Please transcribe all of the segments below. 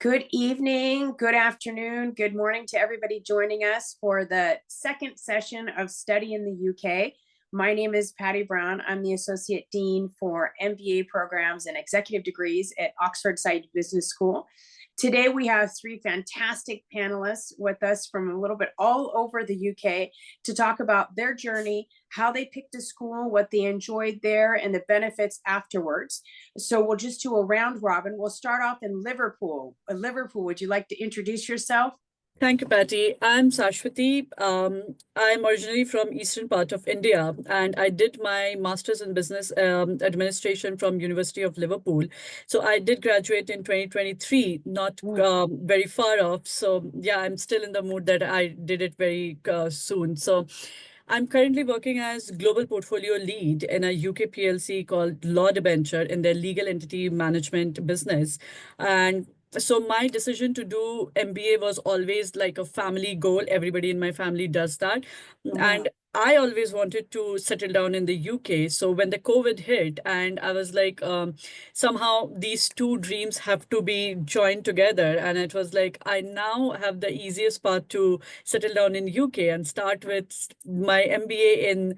Good evening, good afternoon, good morning to everybody joining us for the second session of Study in the UK. My name is Patty Brown. I'm the Associate Dean for MBA programs and executive degrees at Oxford Side Business School. Today we have three fantastic panelists with us from a little bit all over the UK to talk about their journey, how they picked a school, what they enjoyed there, and the benefits afterwards. So we'll just do a round robin. We'll start off in Liverpool. Liverpool, would you like to introduce yourself? Thank you, Patty. I'm Sashwati. I'm originally from eastern part of India, and I did my master's in business administration from University of Liverpool. So I did graduate in 2023, not very far off. So yeah, I'm still in the mood that I did it very soon. So I'm currently working as global portfolio lead in a UK PLC called Law Debenture in their legal entity management business. And so my decision to do MBA was always like a family goal. Everybody in my family does that. And I always wanted to settle down in the UK. So when the COVID hit, and I was like, somehow these two dreams have to be joined together. And it was like, I now have the easiest path to settle down in UK and start with my MBA in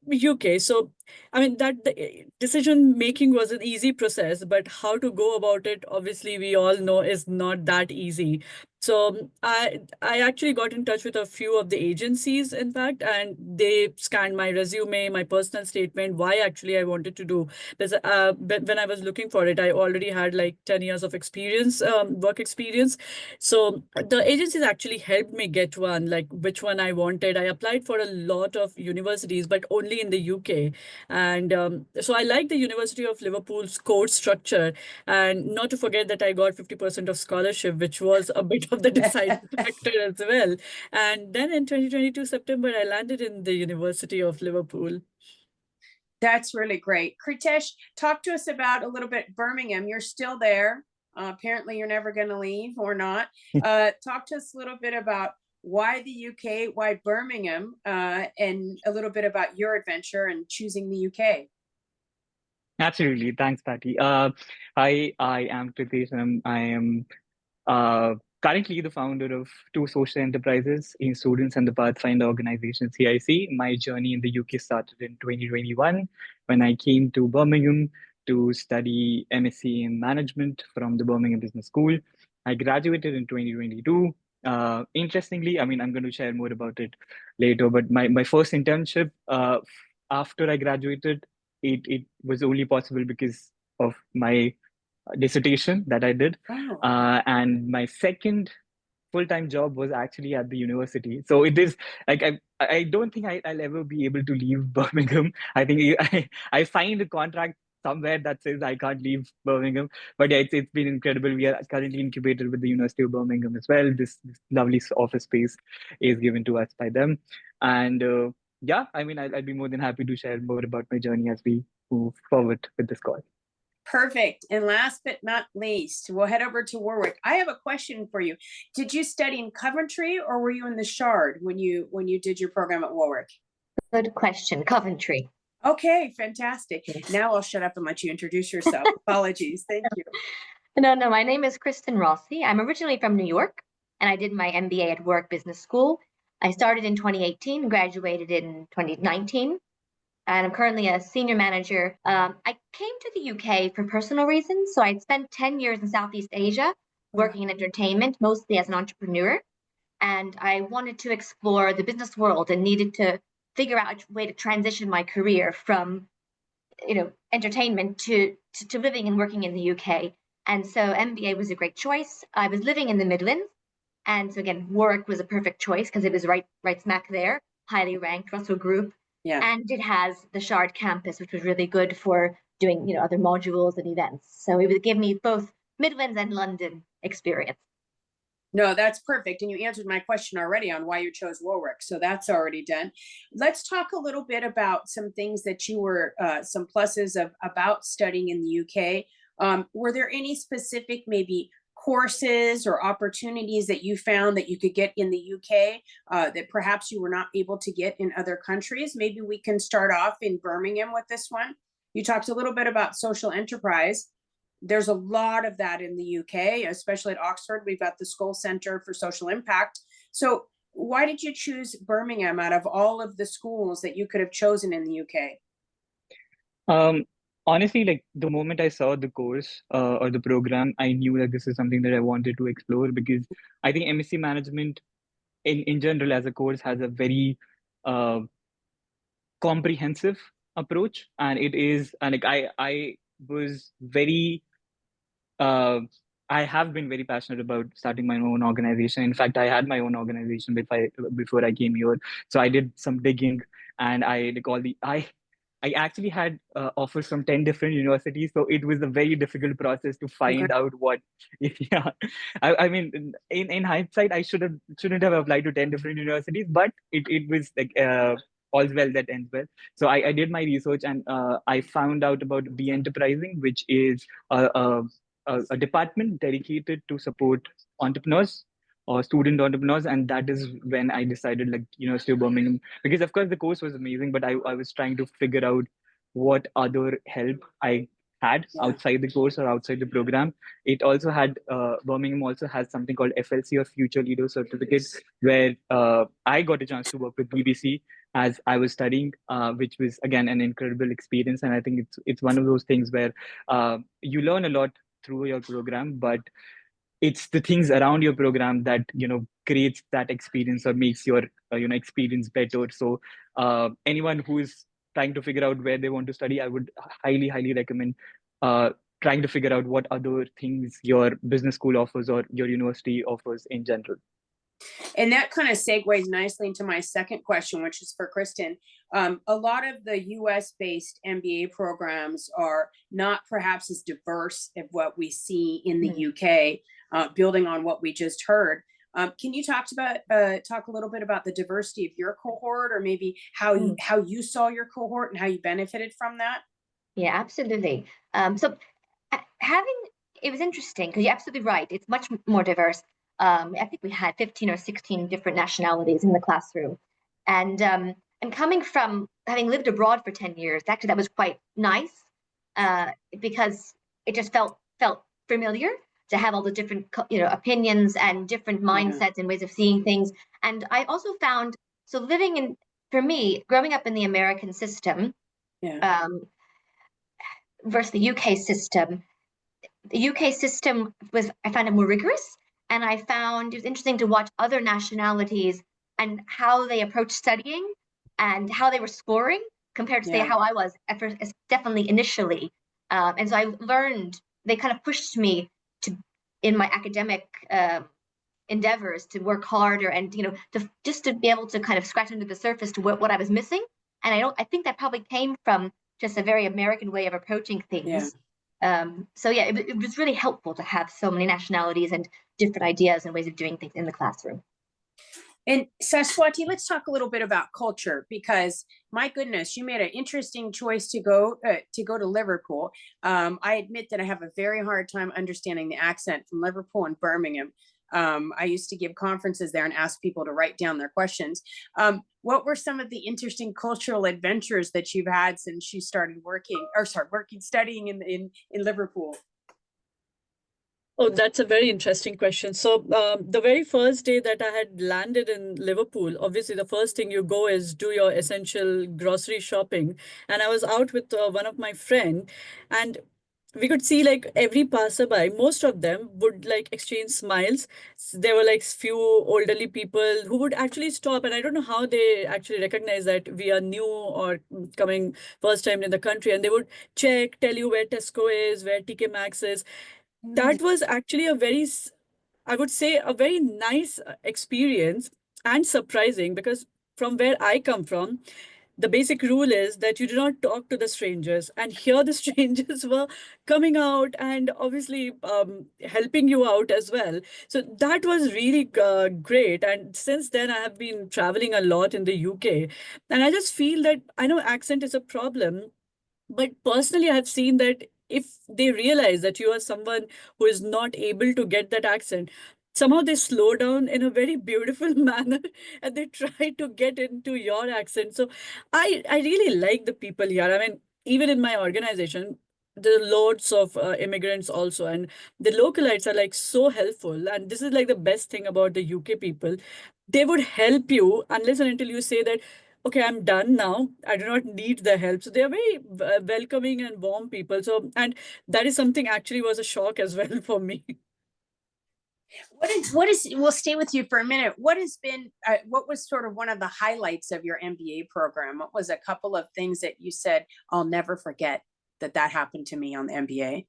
UK. So, I mean, that the decision making was an easy process, but how to go about it, obviously, we all know is not that easy. So I actually got in touch with a few of the agencies, in fact, and they scanned my resume, my personal statement, why actually I wanted to do. Because when I was looking for it, I already had like 10 years of experience, work experience. So the agencies actually helped me get one, like which one I wanted. I applied for a lot of universities, but only in the UK. And so I like the University of Liverpool's course structure. And not to forget that I got 50% of scholarship, which was a bit of the deciding factor as well. And then in 2022 September, I landed in the University of Liverpool. That's really great. Kritesh, talk to us about a little bit Birmingham. You're still there. Apparently you're never going to leave or not. Talk to us a little bit about why the UK, why Birmingham, and a little bit about your adventure and choosing the UK. Absolutely. Thanks, Patty. I am Kritesh, and I am currently the founder of two social enterprises in Students and the Pathfinder organization, CIC. My journey in the UK started in 2021 when I came to Birmingham to study MSc in management from the Birmingham Business School. I graduated in 2022. Interestingly, I mean, I'm going to share more about it later, but my first internship after I graduated, it was only possible because of my dissertation that I did. Oh. And my second full-time job was actually at the university. So it is like I don't think I'll ever be able to leave Birmingham. I think I signed a contract somewhere that says I can't leave Birmingham. But yeah, it's been incredible. We are currently incubated with the University of Birmingham as well. This lovely office space is given to us by them. And yeah, I mean, I'd be more than happy to share more about my journey as we move forward with this call. Perfect. And last but not least, we'll head over to Warwick. I have a question for you. Did you study in Coventry or were you in the Shard when you did your program at Warwick? Good question. Coventry. Okay, fantastic. Now I'll shut up and let you introduce yourself. Apologies. Thank you. No, my name is Kristen Rossi. I'm originally from New York, and I did my MBA at Warwick Business School. I started in 2018, graduated in 2019, and I'm currently a senior manager. I came to the UK for personal reasons. So I'd spent 10 years in Southeast Asia working in entertainment, mostly as an entrepreneur. And I wanted to explore the business world and needed to figure out a way to transition my career from, entertainment to living and working in the UK. And so MBA was a great choice. I was living in the Midlands. And so again, Warwick was a perfect choice because it was right smack there, highly ranked, Russell Group. Yeah. And it has the Shard campus, which was really good for doing, other modules and events. So it would give me both Midlands and London experience. No, that's perfect. And you answered my question already on why you chose Warwick. So that's already done. Let's talk a little bit about some things that you were, some pluses about studying in the UK. Were there any specific maybe courses or opportunities that you found that you could get in the UK that perhaps you were not able to get in other countries? Maybe we can start off in Birmingham with this one. You talked a little bit about social enterprise. there's a lot of that in the UK, especially at Oxford. We've got the School Centre for Social Impact. So why did you choose Birmingham out of all of the schools that you could have chosen in the UK? Honestly, like the moment I saw the course or the program, I knew that this is something that I wanted to explore, because I think MSc management in general as a course has a very uh, comprehensive approach, and it is, and like I was very uh, I have been very passionate about starting my own organization. In fact, I had my own organization before I came here. So I did some digging, and I like all the I actually had offers from 10 different universities. So it was a very difficult process to Okay. find out what, yeah. I mean, in hindsight, I shouldn't have applied to 10 different universities, but it was like all's well that ends well. So I did my research, and I found out about Be Enterprising, which is a department dedicated to support entrepreneurs or student entrepreneurs. And that is when I decided, like, University of Birmingham, because of course the course was amazing, but I was trying to figure out what other help I had outside the course or outside the program. It also had, Birmingham also has something called FLC, or Future Leader Certificate, where I got a chance to work with BBC as I was studying, which was again an incredible experience. And I think it's one of those things where you learn a lot through your program, but it's the things around your program that creates that experience or makes your experience better. So anyone who is trying to figure out where they want to study, I would highly recommend trying to figure out what other things your business school offers or your university offers in general. And that kind of segues nicely into my second question, which is for Kristen. A lot of the US-based MBA programs are not perhaps as diverse as what we see in the UK, building on what we just heard. Can you talk a little bit about the diversity of your cohort, or maybe how you saw your cohort and how you benefited from that? Yeah, absolutely. So it was interesting because you're absolutely right. It's much more diverse. I think we had 15 or 16 different nationalities in the classroom. And coming from having lived abroad for 10 years, actually that was quite nice because it just felt familiar to have all the different opinions and different mindsets and ways of seeing things. And I also found, so for me, growing up in the American system versus the UK system, the UK system I found it more rigorous. And I found it was interesting to watch other nationalities and how they approached studying and how they were scoring compared to say how I was at first, definitely initially. And so I learned, they kind of pushed me in my academic endeavors to work harder and to be able to kind of scratch under the surface to what I was missing. And I think that probably came from just a very American way of approaching things. So yeah, it was really helpful to have so many nationalities and different ideas and ways of doing things in the classroom. And Saswati, let's talk a little bit about culture, because my goodness, you made an interesting choice to go to Liverpool. I admit that I have a very hard time understanding the accent from Liverpool and Birmingham. I used to give conferences there and ask people to write down their questions. What were some of the interesting cultural adventures that you've had since you started studying in Liverpool? Oh, that's a very interesting question. So the very first day that I had landed in Liverpool, obviously the first thing you go is do your essential grocery shopping. And I was out with one of my friends, and we could see like every passerby, most of them would like exchange smiles. There were like few elderly people who would actually stop. And I don't know how they actually recognize that we are new or coming first time in the country. And they would check, tell you where Tesco is, where TK Maxx is. That was actually I would say, a very nice experience and surprising, because from where I come from, the basic rule is that you do not talk to the strangers. And here the strangers were coming out and obviously helping you out as well. So that was really great. And since then, I have been traveling a lot in the UK. And I just feel that I know accent is a problem, but personally, I've seen that if they realize that you are someone who is not able to get that accent, somehow they slow down in a very beautiful manner and they try to get into your accent. So I really like the people here. I mean, even in my organization, there are loads of immigrants also, and the localites are like so helpful. And this is like the best thing about the UK people. They would help you unless and until you say that, okay, I'm done now. I do not need the help. So they are very welcoming and warm people. So, and that is something actually was a shock as well for me. We'll stay with you for a minute. What has been, what was sort of one of the highlights of your MBA program? What was a couple of things that you said, I'll never forget that happened to me on the MBA?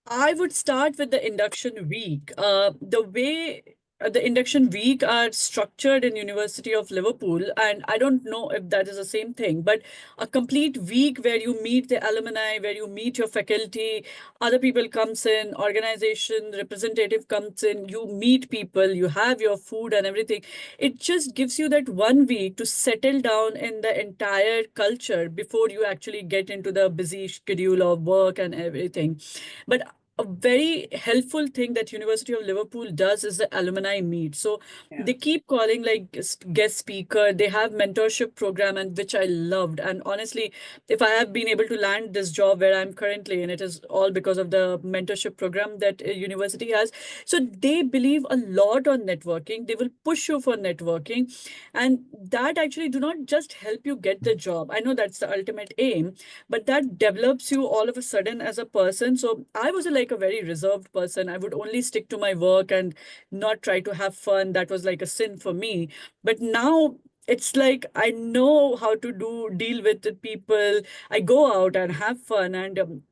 I would start with the induction week. The way the induction week are structured in University of Liverpool, and I don't know if that is the same thing, but a complete week where you meet the alumni, where you meet your faculty, other people comes in, organization representative comes in, you meet people, you have your food and everything. It just gives you that 1 week to settle down in the entire culture before you actually get into the busy schedule of work and everything. But a very helpful thing that University of Liverpool does is the alumni meet. So they keep calling like guest speaker. They have mentorship program, and which I loved. And honestly, if I have been able to land this job where I'm currently, and it is all because of the mentorship program that university has. So they believe a lot on networking. They will push you for networking, and that actually do not just help you get the job. I know that's the ultimate aim, but that develops you all of a sudden as a person. So I was like a very reserved person. I would only stick to my work and not try to have fun. That was like a sin for me. But now it's like I know how to deal with the people. I go out and have fun. And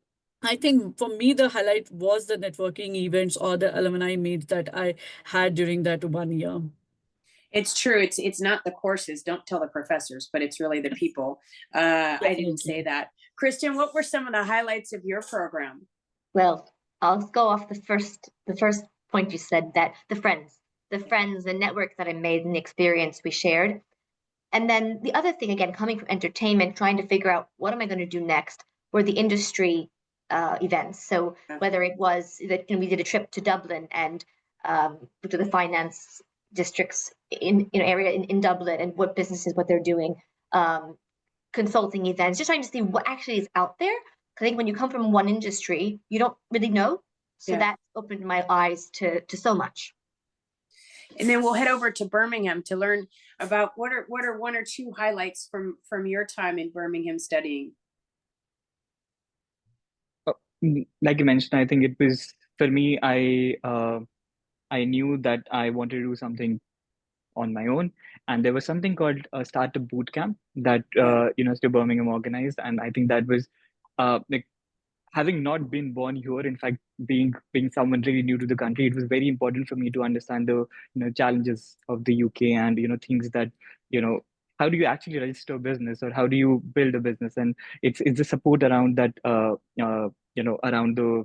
I think for me, the highlight was the networking events or the alumni meets that I had during that 1 year. It's true. It's not the courses. Don't tell the professors, but it's really the people. I didn't say that. Kristen, what were some of the highlights of your program? Well, I'll go off the first point you said, that the friends, the network that I made, and the experience we shared. And then the other thing, again, coming from entertainment, trying to figure out what am I going to do next, were the industry events. So whether it was that we did a trip to Dublin and to the finance districts in area in Dublin, and what businesses, what they're doing, consulting events, just trying to see what actually is out there. I think when you come from one industry, you don't really know. So that opened my eyes to so much. And then we'll head over to Birmingham to learn about what are one or two highlights from your time in Birmingham studying. Like you mentioned, I think it was for me. I knew that I wanted to do something on my own, and there was something called a startup boot camp that University of Birmingham organized, and I think that was like, having not been born here, in fact, being someone really new to the country, it was very important for me to understand the challenges of the UK, and things that how do you actually register a business, or how do you build a business, and it's the support around that around the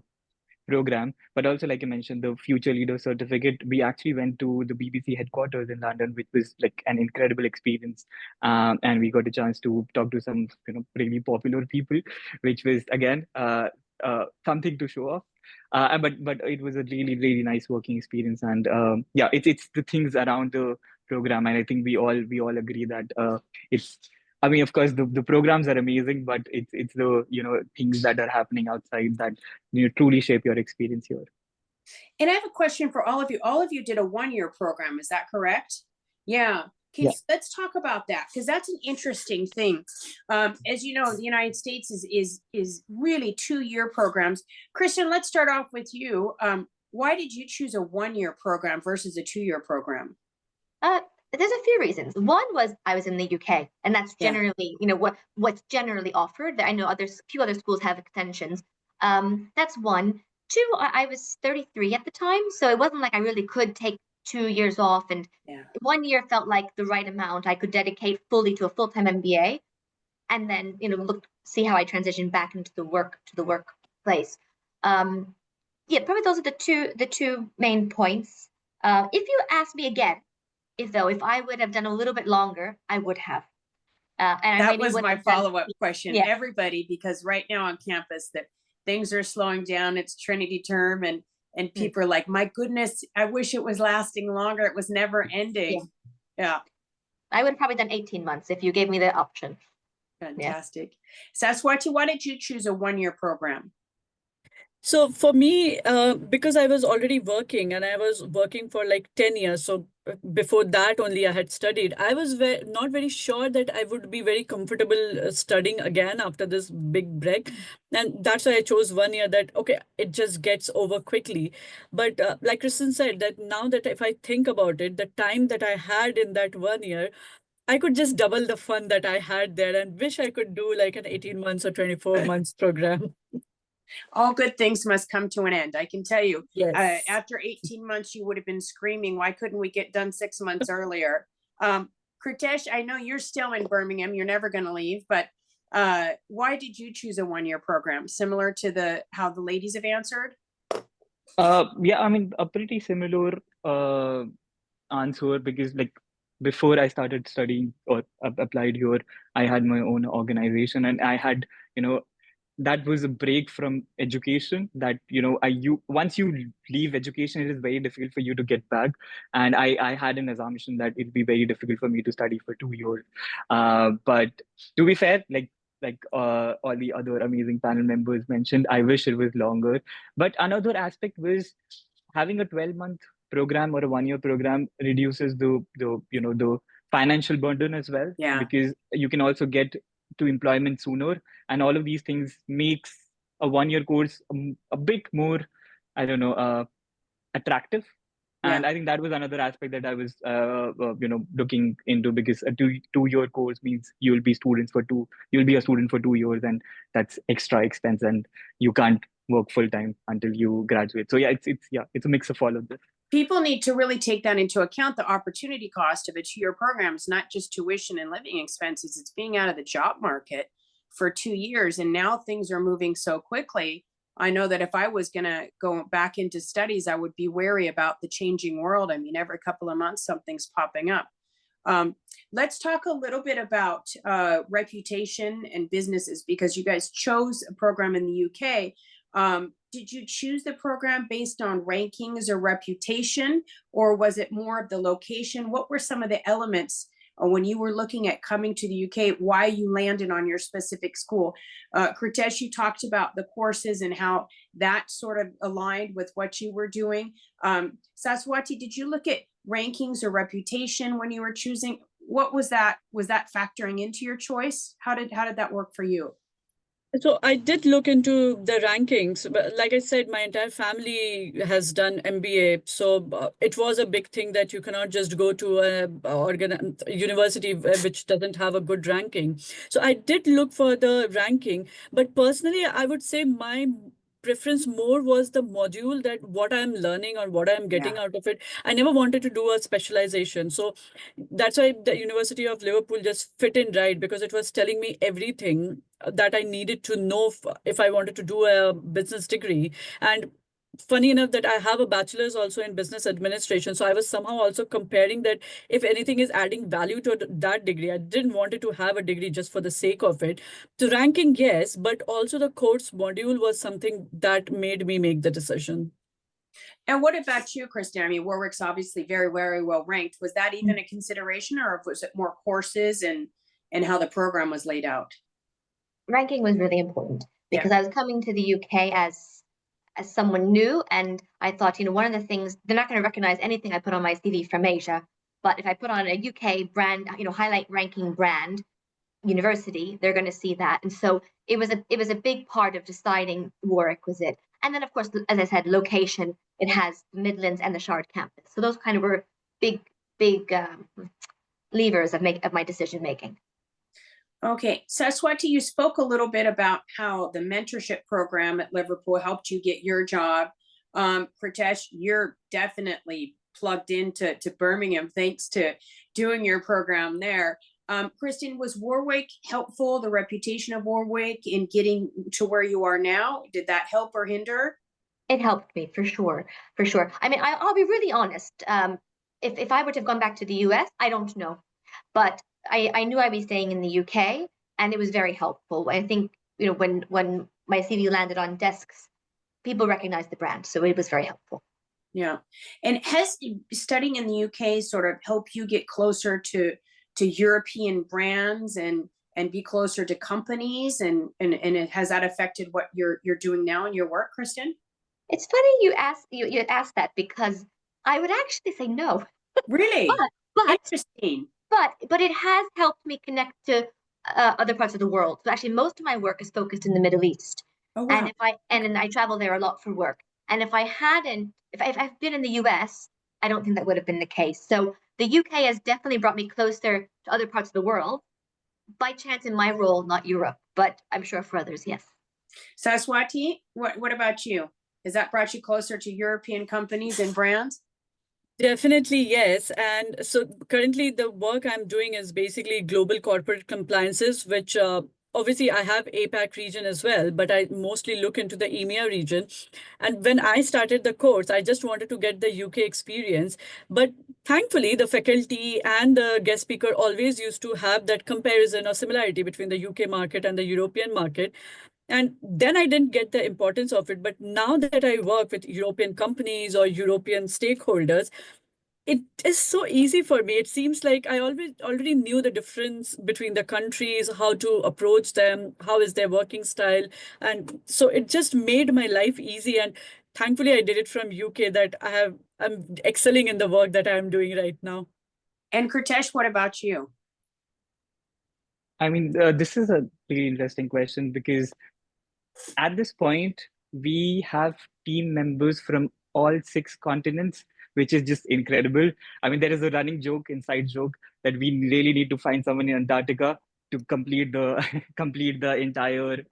program. But also, like I mentioned, the Future Leader Certificate, we actually went to the BBC headquarters in London, which was like an incredible experience. And we got a chance to talk to some really popular people, which was again something to show off. But it was a really, really nice working experience. And yeah, it's the things around the program, and I think we all agree that it's, I mean, of course, the programs are amazing, but it's the things that are happening outside that truly shape your experience here. And I have a question for all of you. All of you did a 1-year program, is that correct? Yeah. Let's talk about that, because that's an interesting thing. As you know, the United States is really 2-year programs. Kristen, let's start off with you. Why did you choose a 1-year program versus a 2-year program? There's a few reasons. One was I was in the UK, and that's generally, what's generally offered. I know few other schools have extensions. That's one. Two, I was 33 at the time, so it wasn't like I really could take 2 years off, and 1 year felt like the right amount. I could dedicate fully to a full-time MBA, and then see how I transitioned back into the workplace. Probably those are the two main points. If you ask me again, if I would have done a little bit longer, I would have. And that was my follow-up question. Everybody, because right now on campus that things are slowing down. It's Trinity term, and people are like, my goodness, I wish it was lasting longer. It was never ending. Yeah. I would have probably done 18 months if you gave me the option. Fantastic. Saswati, why did you choose a one-year program? So for me, because I was already working and I was working for like 10 years. So before that only I had studied. I was not very sure that I would be very comfortable studying again after this big break. And that's why I chose 1 year that, okay, it just gets over quickly. But like Kristen said, that now that if I think about it, the time that I had in that 1 year, I could just double the fun that I had there and wish I could do like an 18 months or 24 months program. All good things must come to an end. I can tell you, Yes. after 18 months, you would have been screaming, why couldn't we get done 6 months earlier? Kritesh, I know you're still in Birmingham. You're never going to leave, but why did you choose a one-year program? Similar to how the ladies have answered? Yeah, I mean, a pretty similar answer, because like before I started studying or applied here, I had my own organization, and I had, that was a break from education that, once you leave education, it is very difficult for you to get back. And I had an assumption that it'd be very difficult for me to study for 2 years. But to be fair, like all the other amazing panel members mentioned, I wish it was longer. But another aspect was having a 12-month program or a one-year program reduces the financial burden as well. Yeah. Because you can also get to employment sooner, and all of these things makes a one-year course a bit more, I don't know, attractive. And Yeah. I think that was another aspect that I was looking into, because a two-year course means you'll be a student for 2 years, and that's extra expense, and you can't work full time until you graduate. So yeah, it's a mix of all of this. People need to really take that into account, the opportunity cost of a two-year program is not just tuition and living expenses, it's being out of the job market for 2 years. And now things are moving so quickly. I know that if I was going to go back into studies, I would be wary about the changing world. I mean, every couple of months, something's popping up. Let's talk a little bit about reputation and businesses, because you guys chose a program in the UK. Did you choose the program based on rankings or reputation, or was it more of the location? What were some of the elements when you were looking at coming to the UK, why you landed on your specific school? Kritesh, you talked about the courses and how that sort of aligned with what you were doing. Saswati, did you look at rankings or reputation when you were choosing? What was that? Was that factoring into your choice? How did that work for you? So I did look into the rankings, but like I said, my entire family has done MBA. So it was a big thing that you cannot just go to a university which doesn't have a good ranking. So I did look for the ranking, but personally, I would say my preference more was the module, that what I'm learning or what I'm getting out of it. I never wanted to do a specialization. So that's why the University of Liverpool just fit in right, because it was telling me everything that I needed to know if I wanted to do a business degree. And funny enough that I have a bachelor's also in business administration. So I was somehow also comparing that if anything is adding value to that degree. I didn't want it to have a degree just for the sake of it. So ranking, yes, but also the course module was something that made me make the decision. And what about you, Kristen? I mean, Warwick's obviously very, very well ranked. Was that even a consideration, or was it more courses and how the program was laid out? Ranking was really important, because I was coming to the UK as someone new, and I thought, one of the things, they're not going to recognize anything I put on my CV from Asia, but if I put on a UK brand, highlight ranking brand university, they're going to see that. And so it was a big part of deciding Warwick was it. And then, of course, as I said, location, it has the Midlands and the Shard campus. So those kind of were big levers of my decision making. Okay, Saswati, you spoke a little bit about how the mentorship program at Liverpool helped you get your job. Kritesh, you're definitely plugged into Birmingham thanks to doing your program there. Kristen, was Warwick helpful, the reputation of Warwick, in getting to where you are now? Did that help or hinder? It helped me, for sure. I mean, I'll be really honest. If I were to have gone back to the US, I don't know. But I knew I'd be staying in the UK, and it was very helpful. I think, when my CV landed on desks, people recognized the brand. So it was very helpful. Yeah. And has studying in the UK sort of helped you get closer to European brands and and be closer to companies, and has that affected what you're doing now in your work, Kristen? It's funny you asked that, because I would actually say no. Really? But Interesting. but it has helped me connect to other parts of the world. So actually, most of my work is focused in the Middle East, Oh, wow. and I travel there a lot for work. And if I've been in the US, I don't think that would have been the case. So the UK has definitely brought me closer to other parts of the world. By chance, in my role, not Europe, but I'm sure for others, yes. Saswati, what about you? Has that brought you closer to European companies and brands? Definitely, yes. And so currently the work I'm doing is basically global corporate compliances, which obviously I have APAC region as well, but I mostly look into the EMEA region. And when I started the course, I just wanted to get the UK experience. But thankfully, the faculty and the guest speaker always used to have that comparison or similarity between the UK market and the European market. And then I didn't get the importance of it. But now that I work with European companies or European stakeholders, it is so easy for me. It seems like I already knew the difference between the countries, how to approach them, how is their working style. And so it just made my life easy. And thankfully, I did it from UK, that I'm excelling in the work that I'm doing right now. And Kritesh, what about you? I mean, this is a really interesting question because at this point, we have team members from all 6 continents, which is just incredible. I mean, there is a running joke, inside joke, that we really need to find someone in Antarctica to complete the complete the entire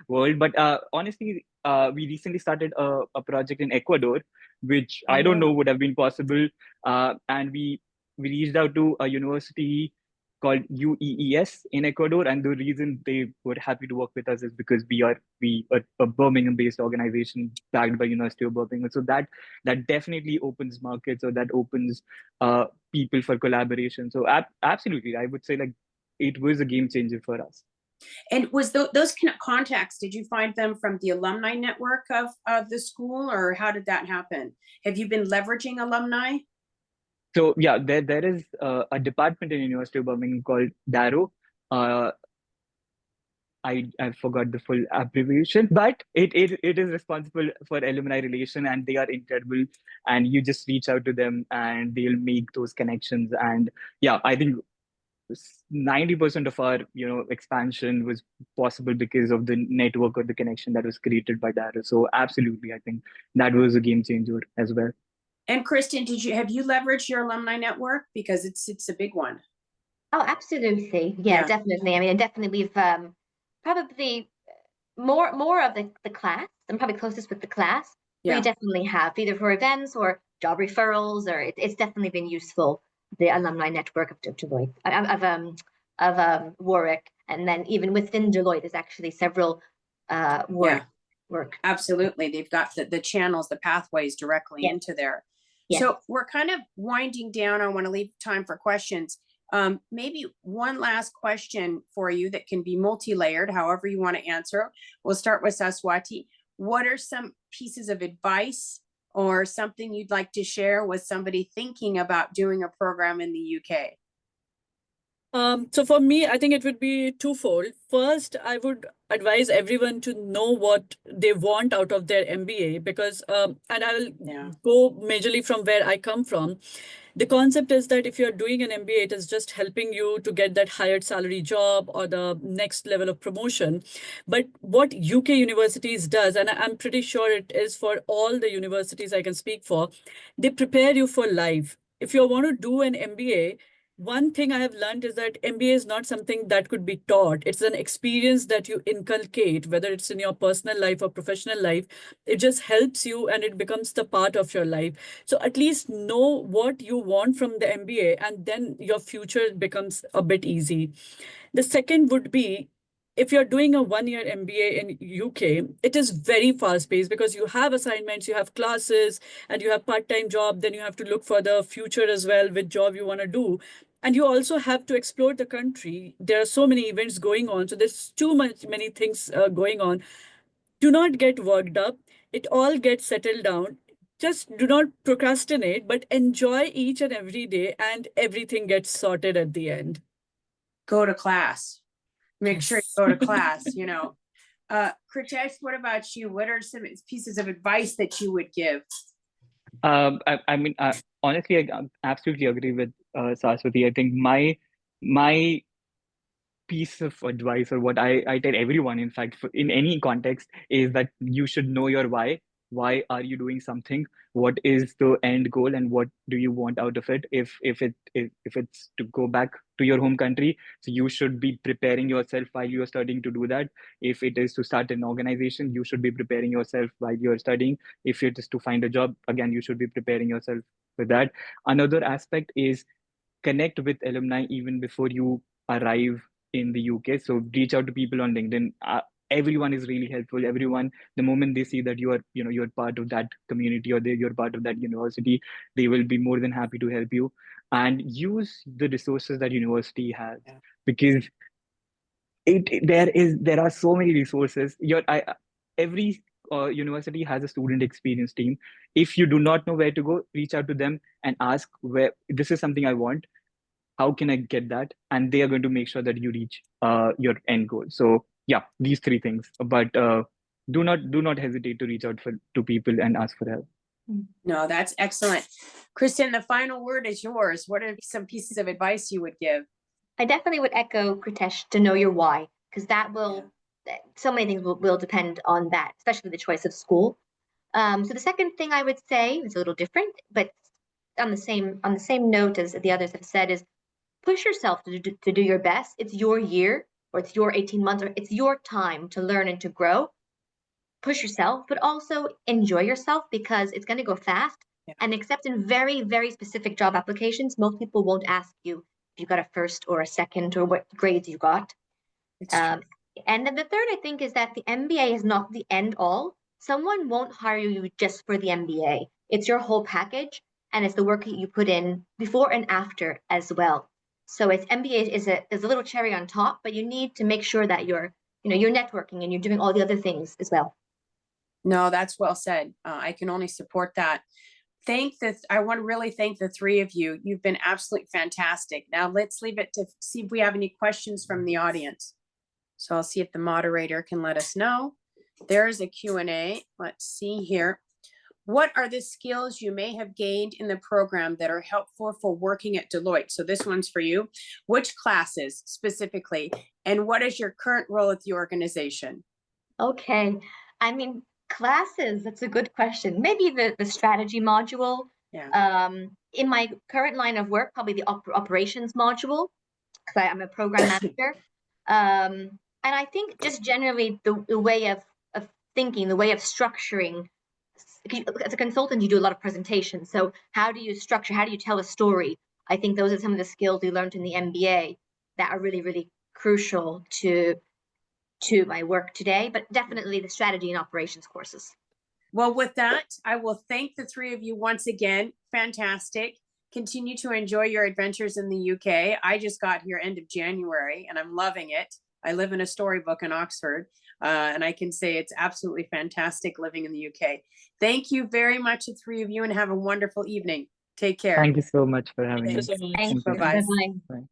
world. But honestly, we recently started a project in Ecuador, which I don't know would have been possible. And we reached out to a university called UEES in Ecuador, and the reason they were happy to work with us is because we are a Birmingham-based organization backed by University of Birmingham. So that definitely opens markets, or that opens people for collaboration. So absolutely, I would say like it was a game changer for us. And was those contacts, did you find them from the alumni network of the school, or how did that happen? Have you been leveraging alumni? So yeah, there is a department in University of Birmingham called DARO. I forgot the full abbreviation, but it is responsible for alumni relation, and they are incredible. And you just reach out to them, and they'll make those connections. And yeah, I think 90% of our expansion was possible because of the network or the connection that was created by DARO. So absolutely, I think that was a game changer as well. And Kristen, have you leveraged your alumni network? Because it's a big one. Oh, absolutely. Yeah, definitely. I mean, definitely we've probably more of the class. I'm probably closest with the class. Yeah. We definitely have, either for events or job referrals, or it's definitely been useful, the alumni network of Deloitte, of Warwick, and then even within Deloitte, there's actually several work. Absolutely, they've got the channels, the pathways directly into there. Yes. So we're kind of winding down. I want to leave time for questions. Maybe one last question for you that can be multi-layered, however you want to answer. We'll start with Saswati. What are some pieces of advice or something you'd like to share with somebody thinking about doing a program in the UK? So for me, I think it would be twofold. First, I would advise everyone to know what they want out of their MBA, because, and I will go majorly from where I come from. The concept is that if you're doing an MBA, it is just helping you to get that higher salary job or the next level of promotion. But what UK universities does, and I'm pretty sure it is for all the universities I can speak for, they prepare you for life. If you want to do an MBA, one thing I have learned is that MBA is not something that could be taught. It's an experience that you inculcate, whether it's in your personal life or professional life. It just helps you and it becomes the part of your life. So at least know what you want from the MBA, and then your future becomes a bit easy. The second would be, if you're doing a 1-year MBA in UK, it is very fast paced because you have assignments, you have classes, and you have part-time job. Then you have to look for the future as well, which job you want to do. And you also have to explore the country. There are so many events going on. So there's many things going on. Do not get worked up. It all gets settled down. Just do not procrastinate, but enjoy each and every day, and everything gets sorted at the end. Go to class. Make sure you go to class, you know. Kritesh, what about you? What are some pieces of advice that you would give? I mean, honestly, I absolutely agree with Saraswati. I think my piece of advice, or what I tell everyone, in fact, in any context, is that you should know your why. Why are you doing something? What is the end goal, and what do you want out of it? If it's to go back to your home country, so you should be preparing yourself while you are studying to do that. If it is to start an organization, you should be preparing yourself while you are studying. If it is to find a job, again, you should be preparing yourself with that. Another aspect is connect with alumni even before you arrive in the UK. So reach out to people on LinkedIn. Everyone is really helpful. Everyone, the moment they see that you're part of that community, or you're part of that university, they will be more than happy to help you. And use the resources that university has, because there are so many resources. Every university has a student experience team. If you do not know where to go, reach out to them and ask, where this is something I want, how can I get that? And they are going to make sure that you reach your end goal. So yeah, these three things. But do not hesitate to reach out to people and ask for help. No, that's excellent. Kristen, the final word is yours. What are some pieces of advice you would give? I definitely would echo Kritesh to know your why, because that will, so many things will depend on that, especially the choice of school. So the second thing I would say is a little different, but on the same note as the others have said, is push yourself to do your best. It's your year, or it's your 18 months, or it's your time to learn and to grow. Push yourself, but also enjoy yourself, because it's going to go fast. Yeah. And except in very, very specific job applications, most people won't ask you if you got a first or a second or what grades you got. And then the third, I think, is that the MBA is not the end all. Someone won't hire you just for the MBA. It's your whole package, and it's the work that you put in before and after as well. So it's MBA is a little cherry on top, but you need to make sure that you're networking and you're doing all the other things as well. No, that's well said. I can only support that. I want to really thank the three of you. You've been absolutely fantastic. Now let's leave it to see if we have any questions from the audience. So I'll see if the moderator can let us know. There's a Q&A. Let's see here. What are the skills you may have gained in the program that are helpful for working at Deloitte? So this one's for you. Which classes specifically, and what is your current role at the organization? Okay. I mean, classes, that's a good question. Maybe the strategy module. Yeah. In my current line of work, probably the operations module, because I'm a program manager. And I think just generally the way of thinking, the way of structuring. As a consultant, you do a lot of presentations. So how do you structure? How do you tell a story? I think those are some of the skills we learned in the MBA that are really, really crucial to my work today, but definitely the strategy and operations courses. Well, with that, I will thank the three of you once again. Fantastic. Continue to enjoy your adventures in the UK. I just got here end of January and I'm loving it. I live in a storybook in Oxford, and I can say it's absolutely fantastic living in the UK. Thank you very much, the three of you, and have a wonderful evening. Take care. Thank you so much for having Thank you us. so much. Thanks. Bye-bye. Bye-bye. Bye.